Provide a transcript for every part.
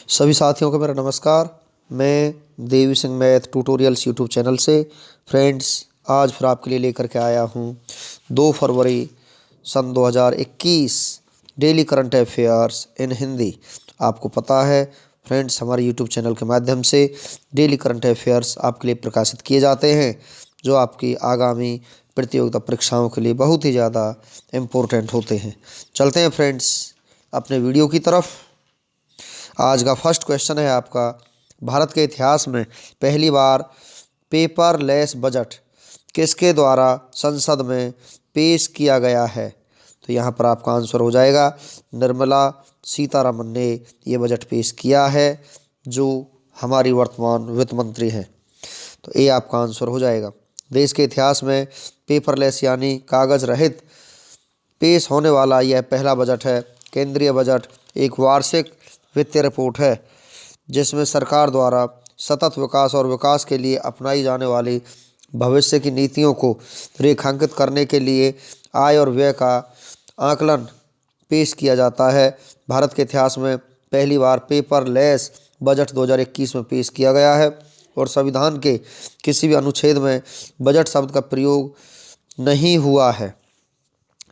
सभी साथियों को मेरा नमस्कार। मैं Devi Singh math tutorials YouTube channel से फ्रेंड्स आज फिर आपके लिए लेकर के आया हूँ 2 फरवरी सन 2021 daily current affairs in Hindi. आपको पता है फ्रेंड्स, हमारे यूट्यूब चैनल के माध्यम से डेली करंट अफेयर्स आपके लिए प्रकाशित किए जाते हैं जो आपकी आगामी प्रतियोगिता परीक्षाओं के लिए बहुत ही ज़्यादा इम्पोर्टेंट होते हैं। चलते हैं फ्रेंड्स अपने वीडियो की तरफ। आज का फर्स्ट क्वेश्चन है आपका, भारत के इतिहास में पहली बार पेपरलेस बजट किसके द्वारा संसद में पेश किया गया है? तो यहाँ पर आपका आंसर हो जाएगा निर्मला सीतारमन ने ये बजट पेश किया है, जो हमारी वर्तमान वित्त मंत्री हैं। तो ये आपका आंसर हो जाएगा। देश के इतिहास में पेपरलेस यानी कागज़ रहित पेश होने वाला यह पहला बजट है। केंद्रीय बजट एक वार्षिक वित्तीय रिपोर्ट है जिसमें सरकार द्वारा सतत विकास और विकास के लिए अपनाई जाने वाली भविष्य की नीतियों को रेखांकित करने के लिए आय और व्यय का आकलन पेश किया जाता है। भारत के इतिहास में पहली बार पेपरलेस बजट 2021 में पेश किया गया है और संविधान के किसी भी अनुच्छेद में बजट शब्द का प्रयोग नहीं हुआ है।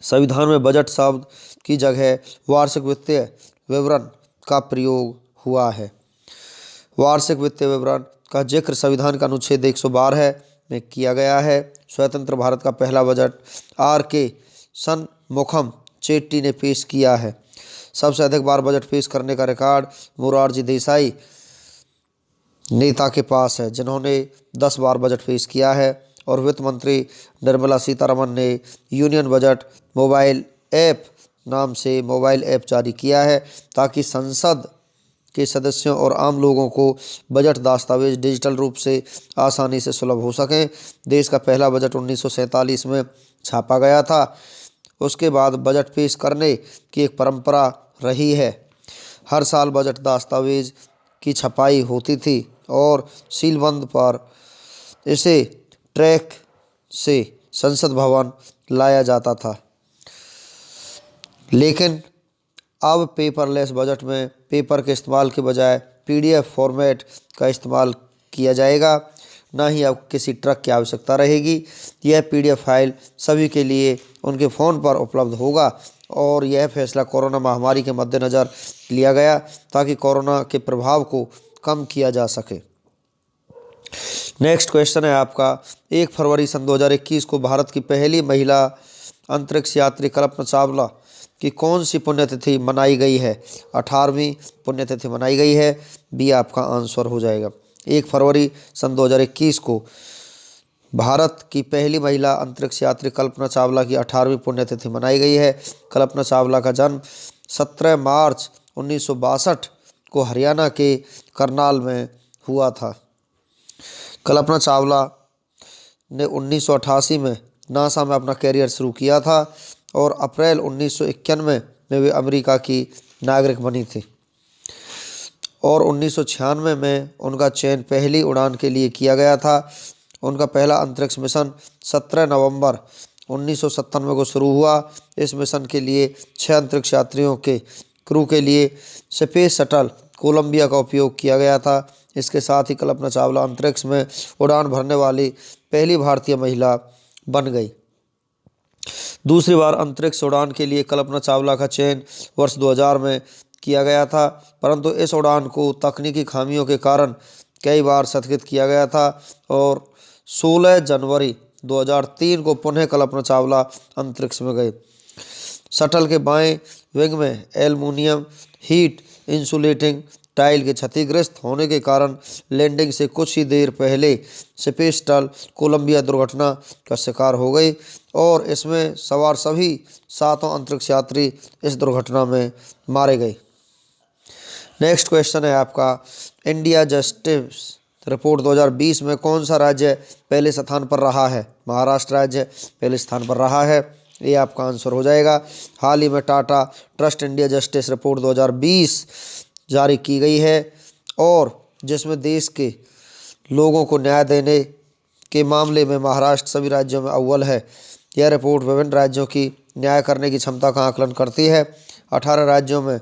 संविधान में बजट शब्द की जगह वार्षिक वित्तीय विवरण का प्रयोग हुआ है। वार्षिक वित्तीय विवरण का जिक्र संविधान का अनुच्छेद 112 में किया गया है। स्वतंत्र भारत का पहला बजट R.K. शनमुखम चेट्टी ने पेश किया है। सबसे अधिक बार बजट पेश करने का रिकॉर्ड मोरारजी देसाई नेता के पास है, जिन्होंने 10 बार बजट पेश किया है। और वित्त मंत्री निर्मला सीतारमन ने यूनियन बजट मोबाइल ऐप नाम से मोबाइल ऐप जारी किया है ताकि संसद के सदस्यों और आम लोगों को बजट दस्तावेज डिजिटल रूप से आसानी से सुलभ हो सकें। देश का पहला बजट 1947 में छापा गया था। उसके बाद बजट पेश करने की एक परंपरा रही है। हर साल बजट दस्तावेज की छपाई होती थी और सीलबंद पर इसे ट्रक से संसद भवन लाया जाता था। लेकिन अब पेपरलेस बजट में पेपर के इस्तेमाल के बजाय PDF फॉर्मेट का इस्तेमाल किया जाएगा। ना ही अब किसी ट्रक की आवश्यकता रहेगी। यह PDF फाइल सभी के लिए उनके फ़ोन पर उपलब्ध होगा और यह फैसला कोरोना महामारी के मद्देनज़र लिया गया ताकि कोरोना के प्रभाव को कम किया जा सके। नेक्स्ट क्वेश्चन है आपका, 1 फरवरी सन 2021 को भारत की पहली महिला अंतरिक्ष यात्री कल्पना चावला की कौन सी पुण्यतिथि मनाई गई है? 18वीं पुण्यतिथि मनाई गई है। बी आपका आंसर हो जाएगा। 1 फरवरी सन 2021 को भारत की पहली महिला अंतरिक्ष यात्री कल्पना चावला की 18वीं पुण्यतिथि मनाई गई है। कल्पना चावला का जन्म 17 मार्च 1962 को हरियाणा के करनाल में हुआ था। कल्पना चावला ने 1988 में नासा में अपना करियर शुरू किया था और अप्रैल 1991 में वे अमेरिका की नागरिक बनी थी और 1996 में उनका चयन पहली उड़ान के लिए किया गया था। उनका पहला अंतरिक्ष मिशन 17 नवंबर 1997 को शुरू हुआ। इस मिशन के लिए 6 अंतरिक्ष यात्रियों के क्रू के लिए स्पेस शटल कोलंबिया का उपयोग किया गया था। इसके साथ ही कल्पना चावला अंतरिक्ष में उड़ान भरने वाली पहली भारतीय महिला बन गई। दूसरी बार अंतरिक्ष उड़ान के लिए कल्पना चावला का चयन वर्ष 2000 में किया गया था, परंतु इस उड़ान को तकनीकी खामियों के कारण कई बार स्थगित किया गया था और 16 जनवरी 2003 को पुनः कल्पना चावला अंतरिक्ष में गए। शटल के बाएं विंग में एल्युमिनियम हीट इंसुलेटिंग टाइल के क्षतिग्रस्त होने के कारण लैंडिंग से कुछ ही देर पहले स्पेस शटल कोलंबिया दुर्घटना का शिकार हो गई और इसमें सवार सभी 7 अंतरिक्ष यात्री इस दुर्घटना में मारे गए। नेक्स्ट क्वेश्चन है आपका, इंडिया जस्टिस रिपोर्ट 2020 में कौन सा राज्य पहले स्थान पर रहा है? महाराष्ट्र राज्य पहले स्थान पर रहा है। ये आपका आंसर हो जाएगा। हाल ही में Tata trust India justice report 2020 जारी की गई है और जिसमें देश के लोगों को न्याय देने के मामले में महाराष्ट्र सभी राज्यों में अव्वल है। यह रिपोर्ट विभिन्न राज्यों की न्याय करने की क्षमता का आकलन करती है। 18 राज्यों में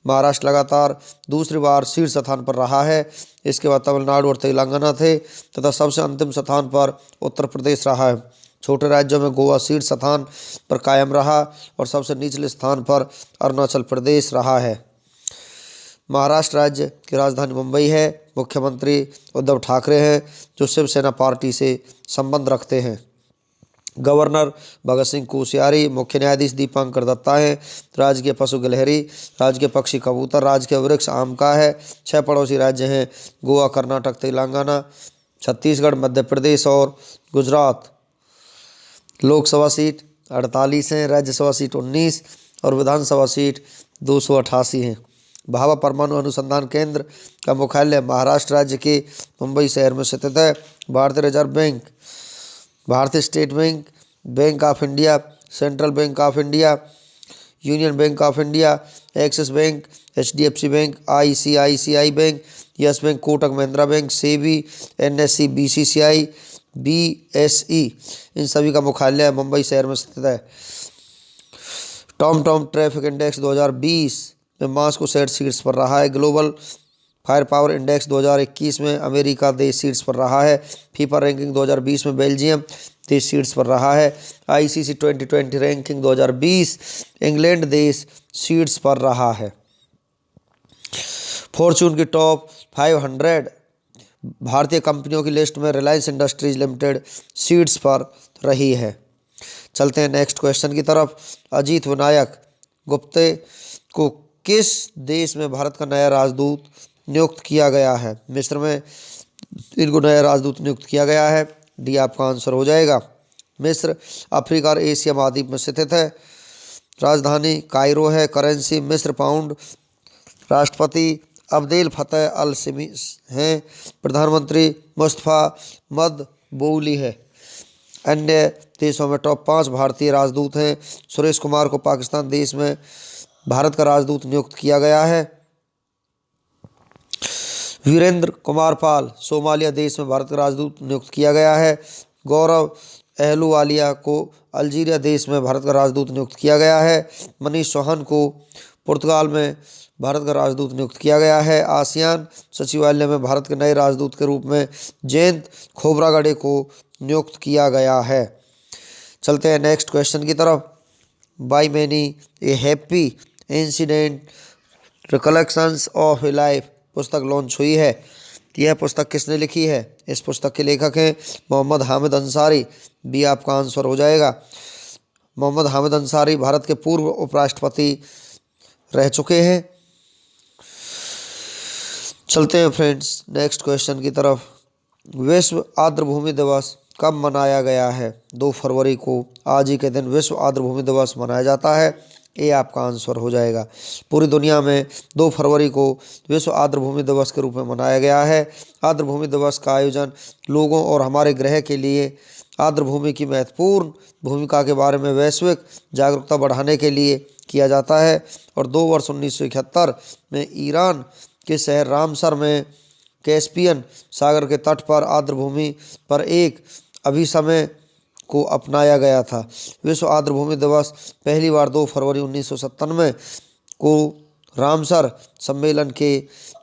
महाराष्ट्र लगातार दूसरी बार शीर्ष स्थान पर रहा है। इसके बाद तमिलनाडु और तेलंगाना थे तथा सबसे अंतिम स्थान पर उत्तर प्रदेश रहा है। छोटे राज्यों में गोवा शीर्ष स्थान पर कायम रहा और सबसे निचले स्थान पर अरुणाचल प्रदेश रहा है। महाराष्ट्र राज्य की राजधानी मुंबई है। मुख्यमंत्री उद्धव ठाकरे हैं जो शिवसेना पार्टी से संबंध रखते हैं। गवर्नर भगत सिंह कोश्यारी, मुख्य न्यायाधीश दीपांकर दत्ता है। राजकीय पशु गिलहरी, राजकीय पक्षी कबूतर, राजकीय वृक्ष आम का है। 6 पड़ोसी राज्य हैं गोवा, कर्नाटक, तेलंगाना, छत्तीसगढ़, मध्य प्रदेश और गुजरात। लोकसभा सीट 48 हैं, राज्यसभा सीट 19 और विधानसभा सीट 288 हैं। भाभा परमाणु अनुसंधान केंद्र का मुख्यालय महाराष्ट्र राज्य के मुंबई शहर में स्थित है। भारतीय रिजर्व बैंक, भारतीय state bank, bank of India, central bank of India, union bank of India, axis bank, HDFC bank, ICICI bank, yes bank, Kotak Mahindra bank, SEBI, NSE, BCCI, BSE, इन सभी का मुख्यालय मुंबई शहर में स्थित है। टॉम ट्रैफिक इंडेक्स 2020 में मॉस्को शहर शीर्ष पर रहा है। ग्लोबल फायर पावर इंडेक्स 2021 में अमेरिका देश शीर्ष पर रहा है। फीफा रैंकिंग 2020 में बेल्जियम देश शीर्ष पर रहा है। ICC 2020 रैंकिंग 2020 इंग्लैंड देश शीर्ष पर रहा है। फॉर्च्यून की टॉप 500 भारतीय कंपनियों की लिस्ट में रिलायंस इंडस्ट्रीज लिमिटेड शीर्ष पर रही है। चलते हैं नेक्स्ट क्वेश्चन की तरफ। अजीत विनायक गुप्ते को किस देश में भारत का नया राजदूत नियुक्त किया गया है? मिस्र में इनको नया राजदूत नियुक्त किया गया है। डी आपका आंसर हो जाएगा। मिस्र अफ्रीका और एशिया महाद्वीप में स्थित है। राजधानी कायरो है। करेंसी मिस्र पाउंड। राष्ट्रपति अब्देल फतेह अल सिमी हैं। प्रधानमंत्री मुस्तफा मदबूली है। अन्य देशों में टॉप 5 भारतीय राजदूत हैं। सुरेश कुमार को पाकिस्तान देश में भारत का राजदूत नियुक्त किया गया है। वीरेंद्र कुमार पाल सोमालिया देश में भारत का राजदूत नियुक्त किया गया है। गौरव अहलूवालिया को अल्जीरिया देश में भारत का राजदूत नियुक्त किया गया है। मनीष चौहान को पुर्तगाल में भारत का राजदूत नियुक्त किया गया है। आसियान सचिवालय में भारत के नए राजदूत के रूप में जयंत खोबरागड़े को नियुक्त किया गया है। चलते हैं नेक्स्ट क्वेश्चन की तरफ। By many a happy incident recollections of A life पुस्तक लॉन्च हुई है। यह पुस्तक किसने लिखी है? इस पुस्तक के लेखक हैं मोहम्मद हामिद अंसारी। बी आपका आंसर हो जाएगा। मोहम्मद हामिद अंसारी भारत के पूर्व उपराष्ट्रपति रह चुके हैं। चलते हैं फ्रेंड्स नेक्स्ट क्वेश्चन की तरफ। विश्व आर्द्रभूमि दिवस कब मनाया गया है? 2 फरवरी को आज ही के दिन विश्व आर्द्रभूमि दिवस मनाया जाता है। ये आपका आंसर हो जाएगा। पूरी दुनिया में 2 फरवरी को विश्व आर्द्रभूमि दिवस के रूप में मनाया गया है। आर्द्रभूमि दिवस का आयोजन लोगों और हमारे ग्रह के लिए आर्द्रभूमि की महत्वपूर्ण भूमिका के बारे में वैश्विक जागरूकता बढ़ाने के लिए किया जाता है। और 2 वर्ष 1971 में ईरान के शहर रामसर में कैस्पियन सागर के तट पर आर्द्रभूमि पर एक अभिसमय को अपनाया गया था। विश्व आर्द्रभूमि दिवस पहली बार 2 फरवरी 1997 को रामसर सम्मेलन के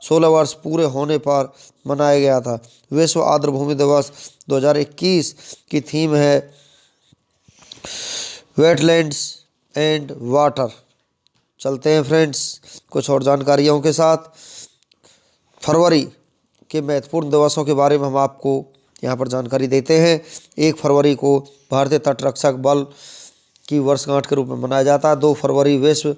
16 वर्ष पूरे होने पर मनाया गया था। विश्व आर्द्रभूमि दिवस 2021 की थीम है वेटलैंड्स एंड वाटर। चलते हैं फ्रेंड्स कुछ और जानकारियों के साथ। फरवरी के महत्वपूर्ण दिवसों के बारे में हम आपको यहाँ पर जानकारी देते हैं। 1 फरवरी को भारतीय तट रक्षक बल की वर्षगांठ के रूप में मनाया जाता है। 2 फरवरी विश्व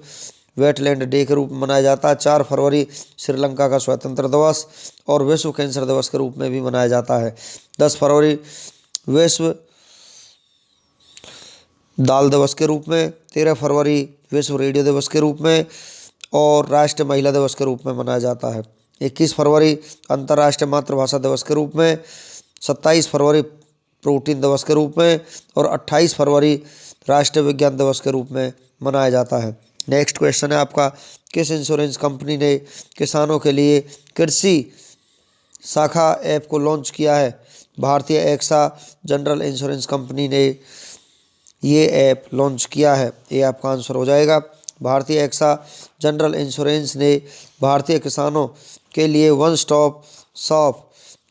वेटलैंड डे के रूप में मनाया जाता है। 4 फरवरी श्रीलंका का स्वतंत्रता दिवस और विश्व कैंसर दिवस के रूप में भी मनाया जाता है। 10 फरवरी विश्व दाल दिवस के रूप में। 13 फरवरी विश्व रेडियो दिवस के रूप में और राष्ट्रीय महिला दिवस के रूप में मनाया जाता है। 21 फरवरी अंतर्राष्ट्रीय मातृभाषा दिवस के रूप में। 27 फरवरी प्रोटीन दिवस के रूप में और 28 फरवरी राष्ट्रीय विज्ञान दिवस के रूप में मनाया जाता है। नेक्स्ट क्वेश्चन है आपका, किस इंश्योरेंस कंपनी ने किसानों के लिए कृषि शाखा ऐप को लॉन्च किया है? भारतीय एक्सा जनरल इंश्योरेंस कंपनी ने ये ऐप लॉन्च किया है। ये आपका आंसर हो जाएगा। भारतीय एक्सा जनरल इंश्योरेंस ने भारतीय किसानों के लिए वन स्टॉप शॉप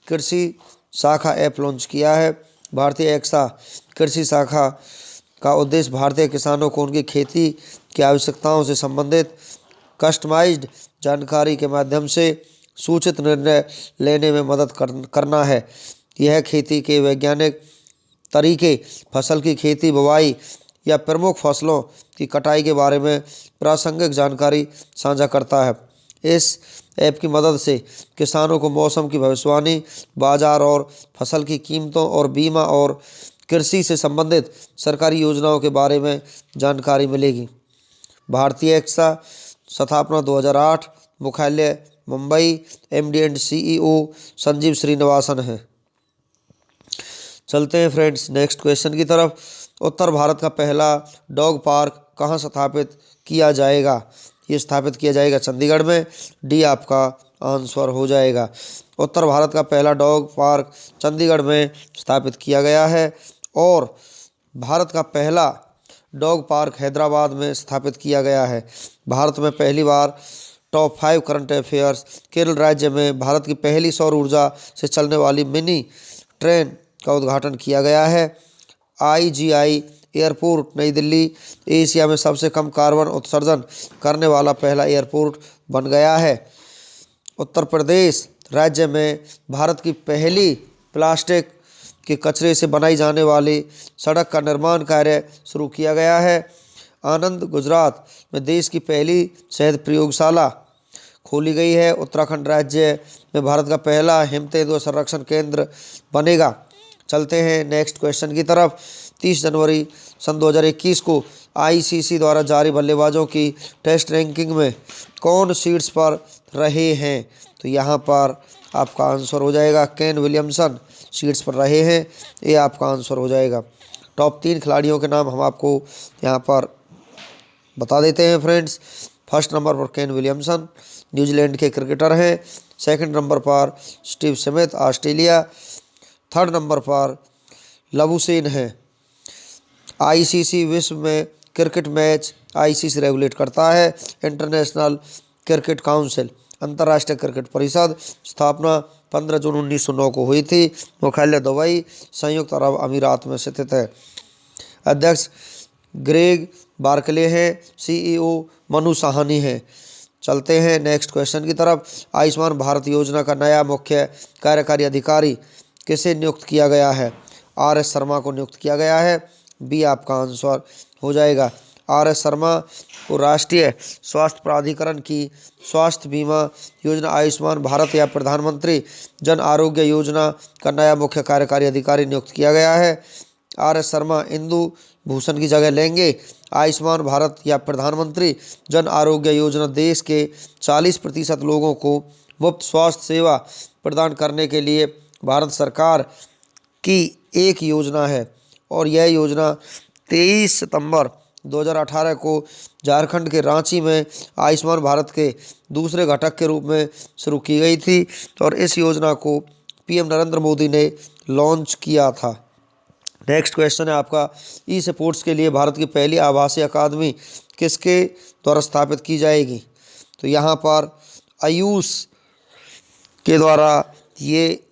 कृषि शाखा ऐप लॉन्च किया है। भारतीय एक्सा कृषि शाखा का उद्देश्य भारतीय किसानों को उनकी खेती की आवश्यकताओं से संबंधित कस्टमाइज्ड जानकारी के माध्यम से सूचित निर्णय लेने में मदद करना है। यह खेती के वैज्ञानिक तरीके, फसल की खेती, बुवाई या प्रमुख फसलों की कटाई के बारे में प्रासंगिक जानकारी साझा करता है। इस ऐप की मदद से किसानों को मौसम की भविष्यवाणी, बाजार और फसल की कीमतों और बीमा और कृषि से संबंधित सरकारी योजनाओं के बारे में जानकारी मिलेगी। भारतीय एक्सा स्थापना 2008, मुख्यालय Mumbai, MD and CEO Sanjeev Srinivasan है। चलते हैं फ्रेंड्स नेक्स्ट क्वेश्चन की तरफ। उत्तर भारत का पहला डॉग पार्क कहाँ स्थापित किया जाएगा? ये स्थापित किया जाएगा चंडीगढ़ में। डी आपका आंसर हो जाएगा। उत्तर भारत का पहला डॉग पार्क चंडीगढ़ में स्थापित किया गया है। और भारत का पहला डॉग पार्क हैदराबाद में स्थापित किया गया है। भारत में पहली बार टॉप 5 करंट अफेयर्स। केरल राज्य में भारत की पहली सौर ऊर्जा से चलने वाली मिनी ट्रेन का उद्घाटन किया गया है। IGI एयरपोर्ट नई दिल्ली एशिया में सबसे कम कार्बन उत्सर्जन करने वाला पहला एयरपोर्ट बन गया है। उत्तर प्रदेश राज्य में भारत की पहली प्लास्टिक के कचरे से बनाई जाने वाली सड़क का निर्माण कार्य शुरू किया गया है। आनंद गुजरात में देश की पहली शहद प्रयोगशाला खोली गई है। उत्तराखंड राज्य में भारत का पहला हिमतेंदुआ संरक्षण केंद्र बनेगा। चलते हैं नेक्स्ट क्वेश्चन की तरफ। 30 जनवरी सन 2021 को ICC द्वारा जारी बल्लेबाजों की टेस्ट रैंकिंग में कौन शीर्ष पर रहे हैं? तो यहाँ पर आपका आंसर हो जाएगा केन विलियमसन शीर्ष पर रहे हैं। ये आपका आंसर हो जाएगा। टॉप 3 खिलाड़ियों के नाम हम आपको यहाँ पर बता देते हैं फ्रेंड्स। फर्स्ट नंबर पर केन विलियमसन न्यूजीलैंड के क्रिकेटर हैं। सेकंड नंबर पर Steve Smith Australia. Third number पर लबुशेन है। ICC विश्व में क्रिकेट मैच ICC रेगुलेट करता है। इंटरनेशनल क्रिकेट काउंसिल अंतर्राष्ट्रीय क्रिकेट परिषद स्थापना 15 जून 1909 को हुई थी। मुख्यालय दुबई संयुक्त अरब अमीरात में स्थित है। अध्यक्ष ग्रेग बार्कले हैं। CEO मनु साहनी है। चलते हैं नेक्स्ट क्वेश्चन की तरफ। आयुष्मान भारत योजना का नया मुख्य कार्यकारी अधिकारी किसे नियुक्त किया गया है? RS शर्मा को नियुक्त किया गया है। बी आपका आंसर हो जाएगा। RS शर्मा को राष्ट्रीय स्वास्थ्य प्राधिकरण की स्वास्थ्य बीमा योजना आयुष्मान भारत या प्रधानमंत्री जन आरोग्य योजना का नया मुख्य कार्यकारी अधिकारी नियुक्त किया गया है। RS शर्मा इंदु भूषण की जगह लेंगे। आयुष्मान भारत या प्रधानमंत्री जन आरोग्य योजना देश के 40% लोगों को मुफ्त स्वास्थ्य सेवा प्रदान करने के लिए भारत सरकार की एक योजना है और यह योजना 23 सितंबर 2018 को झारखंड के रांची में आयुष्मान भारत के दूसरे घटक के रूप में शुरू की गई थी और इस योजना को PM नरेंद्र मोदी ने लॉन्च किया था। नेक्स्ट क्वेश्चन है आपका ई स्पोर्ट्स के लिए भारत की पहली आभासी अकादमी किसके द्वारा स्थापित की जाएगी? तो यहाँ पर आयुष के द्वारा ये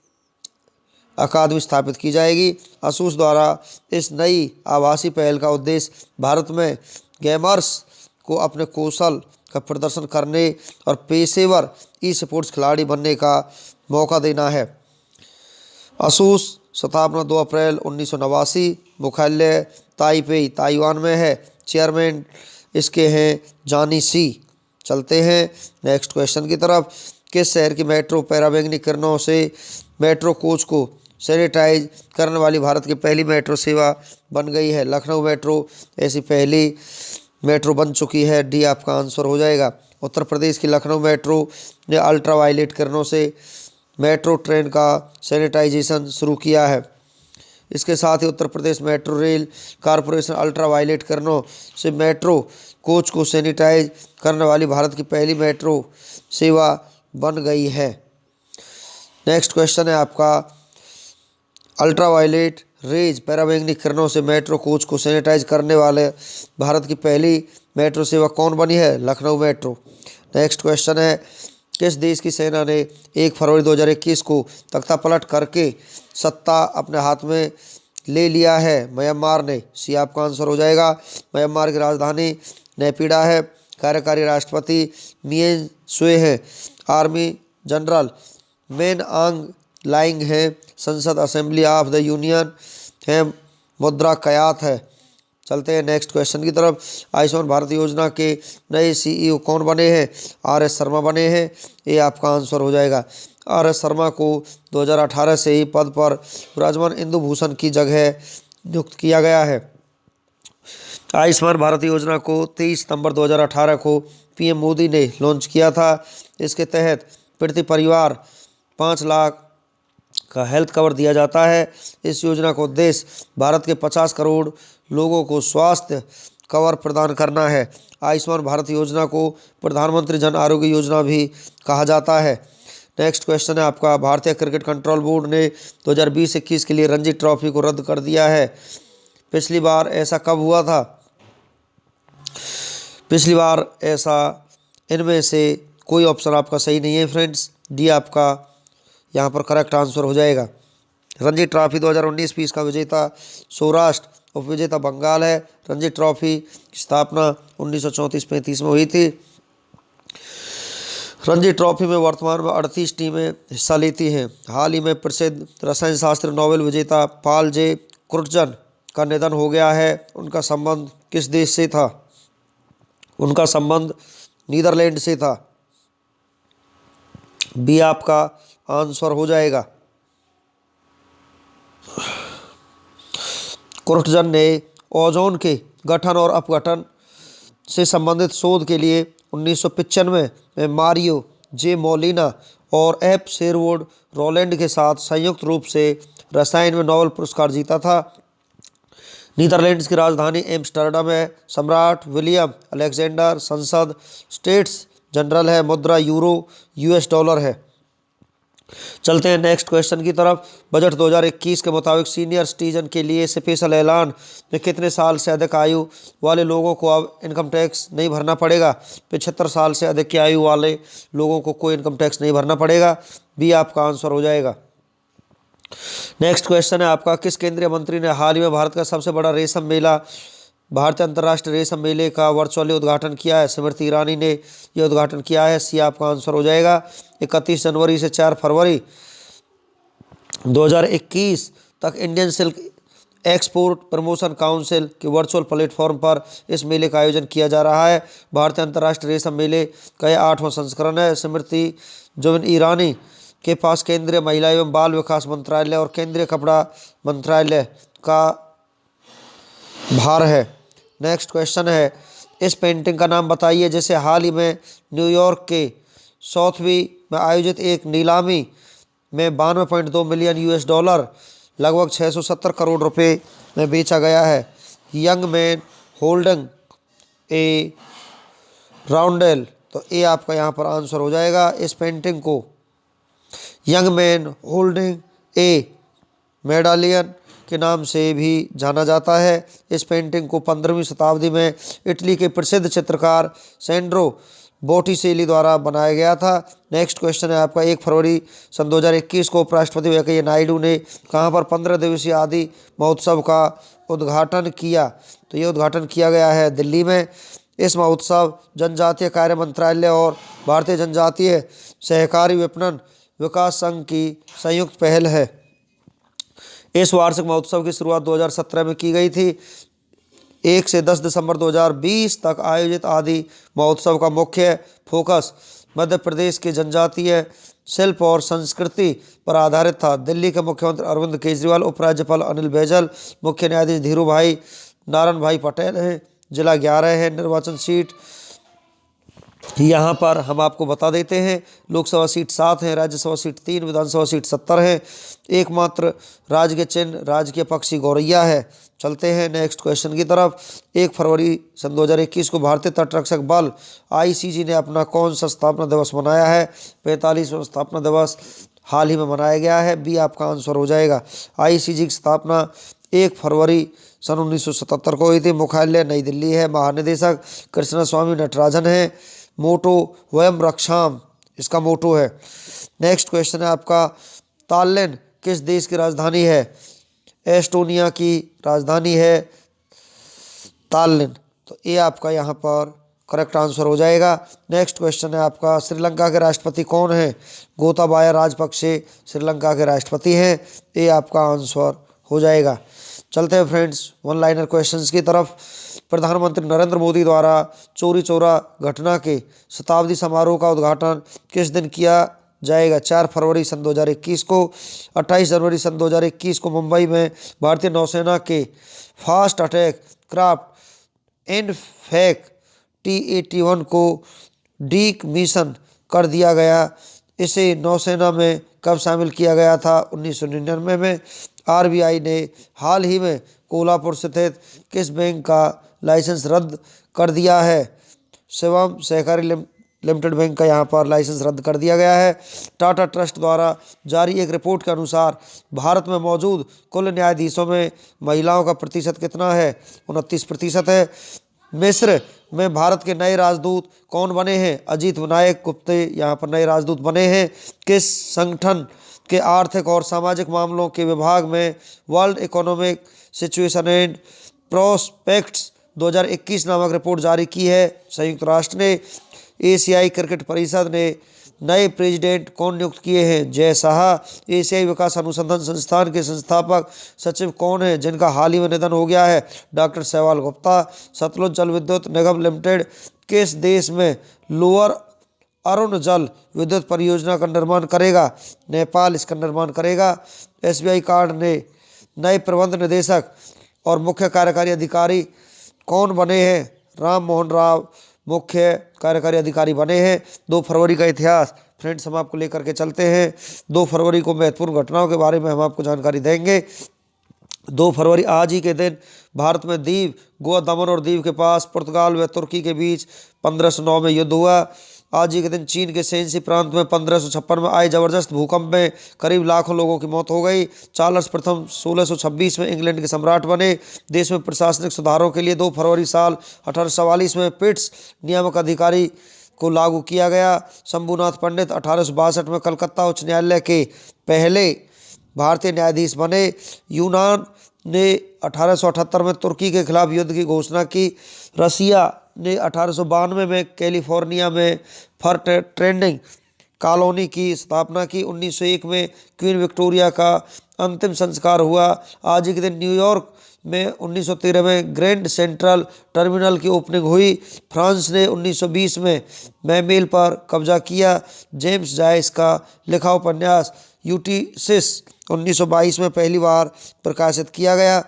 अकादमी स्थापित की जाएगी। ASUS द्वारा इस नई आभासी पहल का उद्देश्य भारत में गेमर्स को अपने कौशल का प्रदर्शन करने और पेशेवर ई स्पोर्ट्स खिलाड़ी बनने का मौका देना है। ASUS स्थापना 2 अप्रैल 1989। मुख्यालय ताइपेई ताइवान में है। चेयरमैन इसके हैं जानी सी। चलते हैं नेक्स्ट क्वेश्चन की तरफ। किस शहर की मेट्रो पैराबैंगनी किरणों से मेट्रो कोच को सैनिटाइज करने वाली भारत की पहली मेट्रो सेवा बन गई है? लखनऊ मेट्रो ऐसी पहली मेट्रो बन चुकी है। डी आपका आंसर हो जाएगा। उत्तर प्रदेश की लखनऊ मेट्रो ने अल्ट्रावायलेट किरणों से मेट्रो ट्रेन का सैनिटाइजेशन शुरू किया है। इसके साथ ही Uttar Pradesh metro rail corporation ultraviolet किरणों से मेट्रो कोच को सैनिटाइज करने वाली भारत की पहली मेट्रो सेवा बन गई है। नेक्स्ट क्वेश्चन है आपका अल्ट्रावायलेट रेज पैराबैंगनी किरणों से मेट्रो कोच को सैनिटाइज करने वाले भारत की पहली मेट्रो सेवा कौन बनी है? लखनऊ मेट्रो। नेक्स्ट क्वेश्चन है, किस देश की सेना ने 1 फरवरी 2021 को तख्ता पलट करके सत्ता अपने हाथ में ले लिया है? म्यांमार ने। सी आपका आंसर हो जाएगा। म्यांमार की राजधानी नेपिडा है। कार्यकारी राष्ट्रपति मिएन स्वे है। आर्मी जनरल मेन आंग लाइंग है। संसद असेंबली ऑफ द यूनियन है। मुद्रा कयात है। चलते हैं नेक्स्ट क्वेश्चन की तरफ। आयुष्मान भारत योजना के नए सीईओ कौन बने हैं? आर.एस. शर्मा बने हैं। ये आपका आंसर हो जाएगा। आर.एस. शर्मा को 2018 से ही पद पर विराजमान इंदु भूषण की जगह नियुक्त किया गया है। आयुष्मान भारत योजना को 23 सितंबर 2018 को पीएम मोदी ने लॉन्च किया था। इसके तहत प्रति परिवार 5 लाख का हेल्थ कवर दिया जाता है। इस योजना का उद्देश्य भारत के 50 करोड़ लोगों को स्वास्थ्य कवर प्रदान करना है। आयुष्मान भारत योजना को प्रधानमंत्री जन आरोग्य योजना भी कहा जाता है। नेक्स्ट क्वेश्चन है आपका, भारतीय क्रिकेट कंट्रोल बोर्ड ने 2020-21 के लिए रणजी ट्रॉफी को रद्द कर दिया है। पिछली बार ऐसा कब हुआ था? पिछली बार ऐसा, इनमें से कोई ऑप्शन आपका सही नहीं है फ्रेंड्स। डी आपका यहाँ पर करेक्ट आंसर हो जाएगा। रणजी ट्रॉफी 2019-20 का विजेता सौराष्ट्र, उपविजेता बंगाल है। रणजी ट्रॉफी की स्थापना 1934-35 में हुई थी। रणजी ट्रॉफी में वर्तमान में 38 टीमें हिस्सा लेती हैं। हाल ही में प्रसिद्ध रसायन शास्त्र नोबेल विजेता पॉल जे क्रुटजन का निधन हो गया है। उनका संबंध किस देश से था? उनका संबंध नीदरलैंड से था। बी आपका आंसर हो जाएगा। क्रुटजन ने ओजोन के गठन और अपघटन से संबंधित शोध के लिए 1995 में मारियो जे मोलिना और एफ शेरवुड रोलैंड के साथ संयुक्त रूप से रसायन में नोबेल पुरस्कार जीता था। नीदरलैंड्स की राजधानी एम्स्टर्डम है। सम्राट विलियम अलेक्जेंडर संसद स्टेट्स जनरल है। मुद्रा यूरो यूएस डॉलर है। चलते हैं नेक्स्ट क्वेश्चन की तरफ। बजट 2021 के मुताबिक सीनियर सिटीजन के लिए स्पेशल ऐलान में कितने साल से अधिक आयु वाले लोगों को अब इनकम टैक्स नहीं भरना पड़ेगा? 75 साल से अधिक की आयु वाले लोगों को कोई इनकम टैक्स नहीं भरना पड़ेगा। बी आपका आंसर हो जाएगा। नेक्स्ट क्वेश्चन है आपका, किस केंद्रीय मंत्री ने हाल ही में भारत का सबसे बड़ा रेशम मेला भारतीय अंतर्राष्ट्रीय रेशम मेले का वर्चुअली उद्घाटन किया है? स्मृति ईरानी ने यह उद्घाटन किया है। सी आपका आंसर हो जाएगा। 31 जनवरी से 4 फरवरी 2021 तक Indian silk export promotion council के वर्चुअल प्लेटफॉर्म पर इस मेले का आयोजन किया जा रहा है। भारतीय अंतर्राष्ट्रीय रेशम मेले का यह 8वां संस्करण है। स्मृति जुबिन ईरानी के पास केंद्रीय महिला एवं बाल विकास मंत्रालय और केंद्रीय कपड़ा मंत्रालय का भार है। नेक्स्ट क्वेश्चन है, इस पेंटिंग का नाम बताइए जिसे हाल ही में न्यूयॉर्क के सॉथवी में आयोजित एक नीलामी में 92.2 मिलियन यूएस डॉलर लगभग 670 करोड़ रुपए में बेचा गया है। यंग मैन होल्डिंग ए राउंडेल, तो ये आपका यहाँ पर आंसर हो जाएगा। इस पेंटिंग को यंग मैन होल्डिंग ए मेडालियन के नाम से भी जाना जाता है। इस पेंटिंग को 15वीं शताब्दी में इटली के प्रसिद्ध चित्रकार सेंड्रो बोटिसेली द्वारा बनाया गया था। नेक्स्ट क्वेश्चन है आपका, 1 फरवरी सन 2021 को उपराष्ट्रपति वेंकैया नायडू ने कहां पर 15 दिवसीय आदि महोत्सव का उद्घाटन किया? तो ये उद्घाटन किया गया है दिल्ली में। इस महोत्सव जनजातीय कार्य मंत्रालय और भारतीय जनजातीय सहकारी विपणन विकास संघ की संयुक्त पहल है। इस वार्षिक महोत्सव की शुरुआत 2017 में की गई थी। 1 से 10 दिसंबर 2020 तक आयोजित आदि महोत्सव का मुख्य फोकस मध्य प्रदेश के जनजातीय शिल्प और संस्कृति पर आधारित था। दिल्ली के मुख्यमंत्री अरविंद केजरीवाल, उपराज्यपाल अनिल बैजल, मुख्य न्यायाधीश धीरू भाई नारायण भाई पटेल हैं। जिला 11 है। निर्वाचन सीट यहाँ पर हम आपको बता देते हैं, लोकसभा सीट 7 है, राज्यसभा सीट 3, विधानसभा सीट 70 है। एकमात्र राजकीय चिन्ह राजकीय पक्षी गौरैया है। चलते हैं नेक्स्ट क्वेश्चन की तरफ। 1 फरवरी सन 2021 को भारतीय तटरक्षक बल आईसीजी ने अपना कौन सा स्थापना दिवस मनाया है? 45वां स्थापना दिवस हाल ही में मनाया गया है। बी आपका आंसर हो जाएगा। आईसीजी की स्थापना 1 फरवरी सन 1977 को हुई थी। मुख्यालय नई दिल्ली है। महानिदेशक कृष्णा स्वामी नटराजन है। मोटो वयम रक्षाम इसका मोटो है। नेक्स्ट क्वेश्चन है आपका, ताल्लिन किस देश की राजधानी है? एस्टोनिया की राजधानी है ताल्लिन। तो ये आपका यहाँ पर करेक्ट आंसर हो जाएगा। नेक्स्ट क्वेश्चन है आपका, श्रीलंका के राष्ट्रपति कौन है? गोताबाया राजपक्षे श्रीलंका के राष्ट्रपति हैं। ये आपका आंसर हो जाएगा। चलते हैं फ्रेंड्स वन लाइनर क्वेश्चंस की तरफ। प्रधानमंत्री नरेंद्र मोदी द्वारा चौरी चौरा घटना के शताब्दी समारोह का उद्घाटन किस दिन किया जाएगा? 4 फरवरी सन 2021 को। 28 जनवरी सन 2021 को मुंबई में भारतीय नौसेना के फास्ट अटैक क्राफ्ट इनफैक T-81 को डीकमीशन कर दिया गया। इसे नौसेना में कब शामिल किया गया था? 1999 में। RBI ने हाल ही में कोल्हापुर स्थित किस बैंक का लाइसेंस रद्द कर दिया है? शिवम सहकारी लिमिटेड बैंक का यहाँ पर लाइसेंस रद्द कर दिया गया है। टाटा ट्रस्ट द्वारा जारी एक रिपोर्ट के अनुसार भारत में मौजूद कुल न्यायाधीशों में महिलाओं का प्रतिशत कितना है? 29% है। मिस्र में भारत के नए राजदूत कौन बने हैं? अजीत विनायक गुप्ते यहाँ पर नए राजदूत बने हैं। किस संगठन के आर्थिक और सामाजिक मामलों के विभाग में world economic situation and prospects 2021 नामक रिपोर्ट जारी की है? संयुक्त राष्ट्र ने। एशियाई क्रिकेट परिषद ने नए प्रेसिडेंट कौन नियुक्त किए हैं? जय शाह। एशियाई विकास अनुसंधान संस्थान के संस्थापक सचिव कौन है जिनका हाल ही में निधन हो गया है? डॉक्टर सहवाल गुप्ता। सतलुज जल विद्युत निगम लिमिटेड किस देश में लोअर अरुण जल विद्युत परियोजना का निर्माण करेगा? नेपाल इसका निर्माण करेगा। SBI कार्ड ने नए प्रबंध निदेशक और मुख्य कार्यकारी अधिकारी कौन बने हैं? राम मोहन राव मुख्य कार्यकारी अधिकारी बने हैं। 2 फरवरी का इतिहास फ्रेंड्स हम आपको लेकर के चलते हैं। 2 फरवरी को महत्वपूर्ण घटनाओं के बारे में हम आपको जानकारी देंगे। 2 फरवरी आज ही के दिन भारत में दीव, गोवा, दमन और दीव के पास पुर्तगाल व तुर्की के बीच 1509 में युद्ध हुआ। आज ही के दिन चीन के शेंसी प्रांत में 1556 में आए जबरदस्त भूकंप में करीब लाखों लोगों की मौत हो गई। चार्ल्स प्रथम 1626 में इंग्लैंड के सम्राट बने। देश में प्रशासनिक सुधारों के लिए 2 फरवरी साल 1844 में पिट्स नियामक अधिकारी को लागू किया गया। शंभुनाथ पंडित 1862 में कलकत्ता उच्च न्यायालय के पहले भारतीय न्यायाधीश बने। यूनान ने 1878 में तुर्की के खिलाफ युद्ध की घोषणा की। रसिया ने 1892 में कैलिफोर्निया में फर ट्रेडिंग कॉलोनी की स्थापना की। 1901 में क्वीन विक्टोरिया का अंतिम संस्कार हुआ। आज ही के दिन न्यूयॉर्क में 1913 में ग्रैंड सेंट्रल टर्मिनल की ओपनिंग हुई। फ्रांस ने 1920 में मैमेल पर कब्जा किया। जेम्स जॉयस का लिखा उपन्यास यूटिसिस 1922 में पहली बार प्रकाशित किया गया।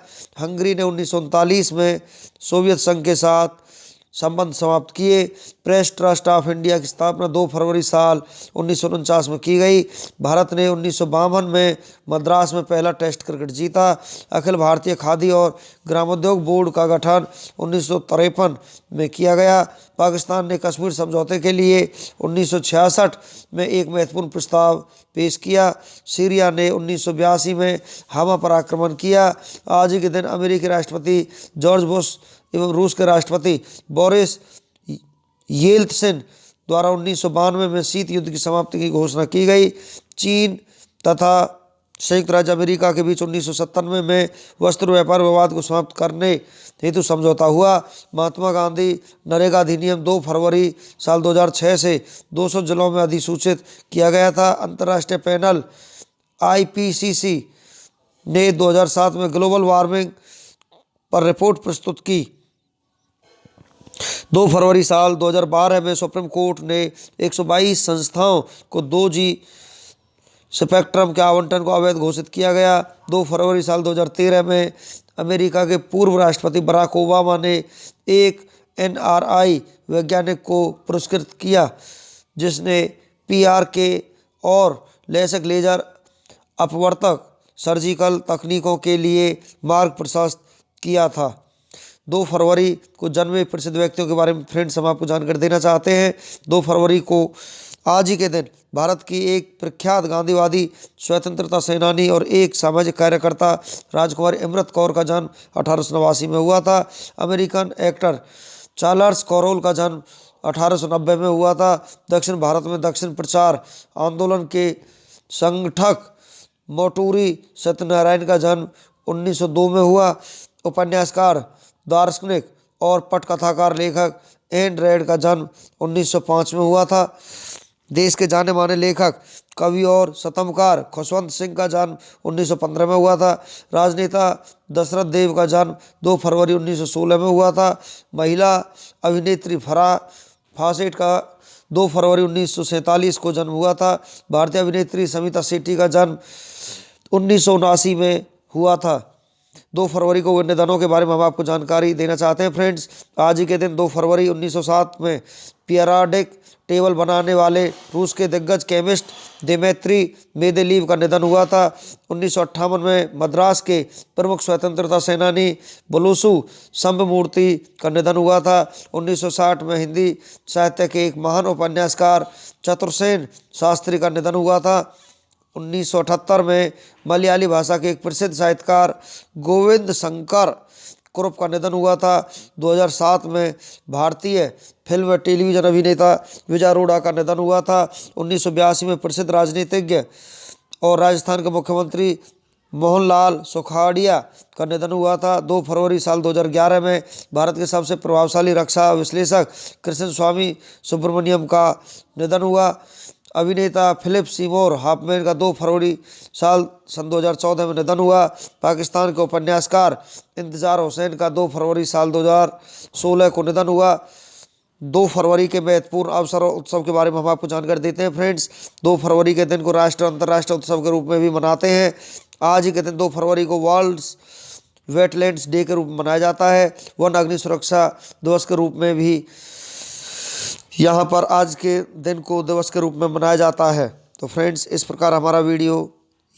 हंगरी ने 1939 में सोवियत संघ के साथ संबंध समाप्त किए। प्रेस ट्रस्ट ऑफ इंडिया की स्थापना 2 फरवरी साल 1949 में की गई। भारत ने 1952 में मद्रास में पहला टेस्ट क्रिकेट जीता। अखिल भारतीय खादी और ग्रामोद्योग बोर्ड का गठन 1953 में किया गया। पाकिस्तान ने कश्मीर समझौते के लिए 1966 में एक महत्वपूर्ण प्रस्ताव पेश किया। सीरिया ने 1982 में हमा पर आक्रमण किया। आज ही के दिन अमेरिकी राष्ट्रपति जॉर्ज बुश एवं रूस के राष्ट्रपति बोरिस येल्त्सिन द्वारा 1992 में शीत युद्ध की समाप्ति की घोषणा की गई। चीन तथा संयुक्त राज्य अमेरिका के बीच 1997 में वस्त्र व्यापार विवाद को समाप्त करने हेतु समझौता हुआ। महात्मा गांधी नरेगा अधिनियम 2 फरवरी साल 2006 से 200 जिलों में अधिसूचित किया गया था। अंतर्राष्ट्रीय पैनल IPCC ने 2007 में ग्लोबल वार्मिंग पर रिपोर्ट प्रस्तुत की। 2 फरवरी साल 2012 में सुप्रीम कोर्ट ने 122 संस्थाओं को 2G स्पेक्ट्रम के आवंटन को अवैध घोषित किया गया। 2 फरवरी साल 2013 में अमेरिका के पूर्व राष्ट्रपति बराक ओबामा ने एक NRI वैज्ञानिक को पुरस्कृत किया जिसने PRK और लेजर लेजर अपवर्तक सर्जिकल तकनीकों के लिए मार्ग प्रशस्त किया था। 2 फरवरी को जन्मे प्रसिद्ध व्यक्तियों के बारे में फ्रेंड्स हम आपको जानकारी देना चाहते हैं। 2 फरवरी को आज ही के दिन भारत की एक प्रख्यात गांधीवादी, स्वतंत्रता सेनानी और एक सामाजिक कार्यकर्ता राजकुमारी अमृत कौर का जन्म 1889 में हुआ था। अमेरिकन एक्टर चार्ल्स कॉरोल का जन्म 1890 में हुआ था। दक्षिण भारत में दक्षिण प्रचार आंदोलन के संगठक मोटूरी सत्यनारायण का जन्म 1902 में हुआ। उपन्यासकार, दार्शनिक और पटकथाकार लेखक एन रैंड का जन्म 1905 में हुआ था। देश के जाने माने लेखक, कवि और शतमकार खुशवंत सिंह का जन्म 1915 में हुआ था। राजनेता दशरथ देव का जन्म 2 फरवरी 1916 में हुआ था। महिला अभिनेत्री फराह फासेट का 2 फरवरी 1947 को जन्म हुआ था। भारतीय अभिनेत्री समिता शेट्टी का जन्म 1979 में हुआ था। 2 फरवरी को हुए निधनों के बारे में हम आपको जानकारी देना चाहते हैं फ्रेंड्स। आज ही के दिन 2 फरवरी 1907 में पीरियाडिक टेबल बनाने वाले रूस के दिग्गज केमिस्ट दिमित्री मेंदेलीव का निधन हुआ था। 1958 में मद्रास के प्रमुख स्वतंत्रता सेनानी बुलुसु शंभमूर्ति का निधन हुआ था। 1960 में हिंदी साहित्य के एक महान उपन्यासकार चतुरसेन शास्त्री का निधन हुआ था। 1978 में मलयाली भाषा के एक प्रसिद्ध साहित्यकार गोविंद शंकर कुरुप का निधन हुआ था। 2007 में भारतीय फिल्म व टेलीविजन अभिनेता विजय अरोड़ा का निधन हुआ था। 1982 में प्रसिद्ध राजनीतिज्ञ और राजस्थान के मुख्यमंत्री मोहनलाल सुखाड़िया का निधन हुआ था। 2 फरवरी साल 2011 में भारत के सबसे प्रभावशाली रक्षा विश्लेषक कृष्ण स्वामी सुब्रमण्यम का निधन हुआ। अभिनेता फिलिप सीमोर हॉफमैन का 2 फरवरी सन 2014 में निधन हुआ। पाकिस्तान के उपन्यासकार इंतजार हुसैन का 2 फरवरी साल 2016 को निधन हुआ। 2 फरवरी के महत्वपूर्ण अवसर और उत्सव के बारे में हम आपको जानकारी देते हैं फ्रेंड्स। 2 फरवरी के दिन को राष्ट्रीय अंतर्राष्ट्रीय उत्सव के रूप में भी मनाते हैं। आज ही के दिन 2 फरवरी को वर्ल्ड वेटलैंड्स डे के रूप में मनाया जाता है। वन अग्नि सुरक्षा दिवस के रूप में भी यहाँ पर आज के दिन को दिवस के रूप में मनाया जाता है। तो फ्रेंड्स, इस प्रकार हमारा वीडियो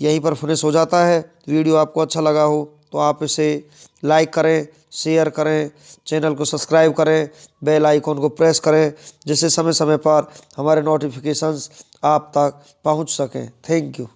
यहीं पर फिनिश हो जाता है। वीडियो आपको अच्छा लगा हो तो आप इसे लाइक करें, शेयर करें, चैनल को सब्सक्राइब करें, बेल आइकॉन को प्रेस करें, जिससे समय समय पर हमारे नोटिफिकेशंस आप तक पहुंच सकें। Thank you.